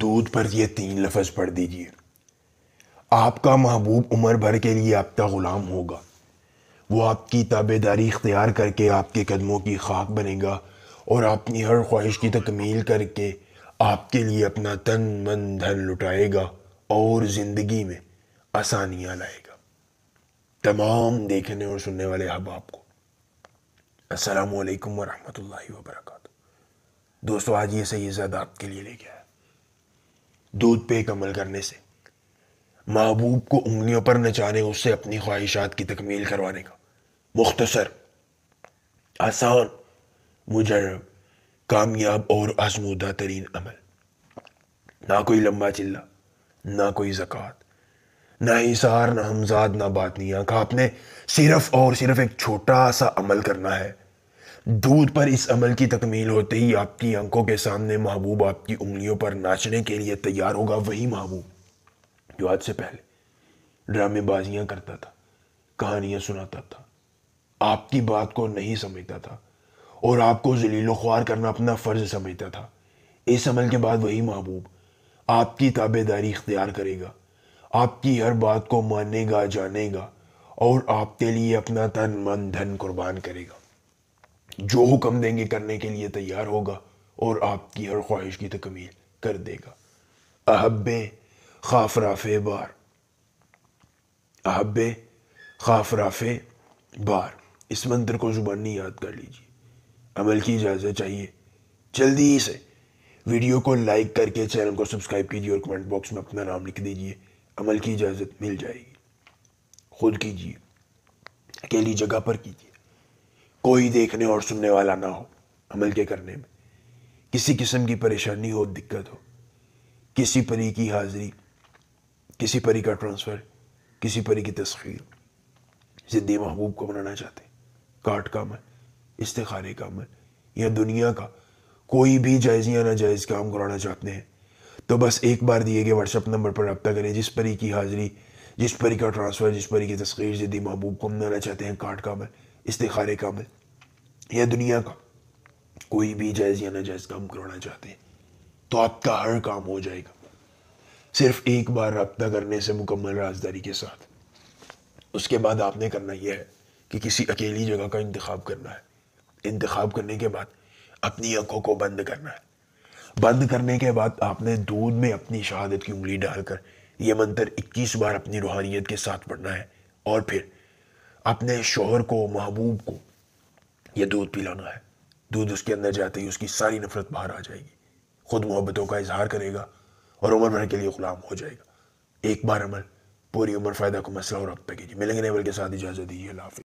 دودھ پر یہ 3 لفظ پڑھ دیجئے۔ آپ کا محبوب عمر بھر کے لیے آپ کا غلام ہوگا۔ وہ آپ کی تابعداری اختیار کر کے آپ کے قدموں کی خاک بنے گا اور اپنی ہر خواہش کی تکمیل کر کے آپ کے لیے اپنا تن من دھن لٹائے گا اور زندگی میں آسانیاں لائے گا۔ تمام دیکھنے اور سننے والے احباب کو السلام علیکم ورحمۃ اللہ وبرکاتہ۔ دوستو، آج یہ سید زادہ آپ کے لیے لے کے آیا۔ دودھ پہ ایک عمل کرنے سے محبوب کو انگلیوں پر نچانے، اس سے اپنی خواہشات کی تکمیل کروانے کا مختصر، آسان، مجرب، کامیاب اور آزمودہ ترین عمل۔ نہ کوئی لمبا چلا، نہ کوئی زکوٰۃ، نہ حصار، نہ ہمزاد، نہ باطنیاں کا۔ آپ نے صرف اور صرف ایک چھوٹا سا عمل کرنا ہے۔ دودھ پر اس عمل کی تکمیل ہوتے ہی آپ کی آنکھوں کے سامنے محبوب آپ کی انگلیوں پر ناچنے کے لیے تیار ہوگا۔ وہی محبوب جو آج سے پہلے ڈرامے بازیاں کرتا تھا، کہانیاں سناتا تھا، آپ کی بات کو نہیں سمجھتا تھا اور آپ کو ذلیل و خوار کرنا اپنا فرض سمجھتا تھا، اس عمل کے بعد وہی محبوب آپ کی تابعداری اختیار کرے گا، آپ کی ہر بات کو مانے گا، جانے گا اور آپ کے لیے اپنا تن من دھن قربان کرے گا۔ جو حکم دیں گے کرنے کے لیے تیار ہوگا اور آپ کی ہر خواہش کی تکمیل کر دے گا۔ احب خاف رافع بار، احب خاف رافع بار، اس منتر کو زبانی یاد کر لیجیے۔ عمل کی اجازت چاہیے جلدی سے ویڈیو کو لائک کر کے چینل کو سبسکرائب کیجیے اور کمنٹ باکس میں اپنا نام لکھ دیجیے۔ عمل کی اجازت مل جائے گی۔ خود کیجیے، اکیلی جگہ پر کیجیے، کوئی دیکھنے اور سننے والا نہ ہو۔ عمل کے کرنے میں کسی قسم کی پریشانی ہو، دقت ہو، کسی پری کی حاضری، کسی پری کا ٹرانسفر، کسی پری کی تسخیر، زندگی محبوب کو بنانا چاہتے ہیں، کاٹ کا عمل، استخارے کا عمل یا دنیا کا کوئی بھی جائز یا ناجائز کام کرانا چاہتے ہیں، تو بس ایک بار دیے گئے واٹس ایپ نمبر پر رابطہ کریں۔ جس پری کی حاضری، جس پری کا ٹرانسفر، جس پری کی تسخیر، زندگی محبوب کو بنانا چاہتے ہیں، کاٹ کا عمل، استخارے کا عمل یا دنیا کا کوئی بھی جائز یا ناجائز کام کرانا چاہتے ہیں، تو آپ کا ہر کام ہو جائے گا صرف ایک بار رابطہ کرنے سے، مکمل رازداری کے ساتھ۔ اس کے بعد آپ نے کرنا یہ ہے کہ کسی اکیلی جگہ کا انتخاب کرنا ہے۔ انتخاب کرنے کے بعد اپنی آنکھوں کو بند کرنا ہے۔ بند کرنے کے بعد آپ نے دودھ میں اپنی شہادت کی انگلی ڈال کر یہ منتر 21 بار اپنی روحانیت کے ساتھ پڑھنا ہے اور پھر اپنے شوہر کو، محبوب کو یہ دودھ پلانا ہے۔ دودھ اس کے اندر جاتے ہی اس کی ساری نفرت باہر آ جائے گی، خود محبتوں کا اظہار کرے گا اور عمر بھر کے لیے غلام ہو جائے گا۔ ایک بار عمل، پوری عمر فائدہ کو مسئلہ اور رابطہ کیجیے۔ ملیں گے نیول کے ساتھ، اجازت دیجیے، اللہ حافظ۔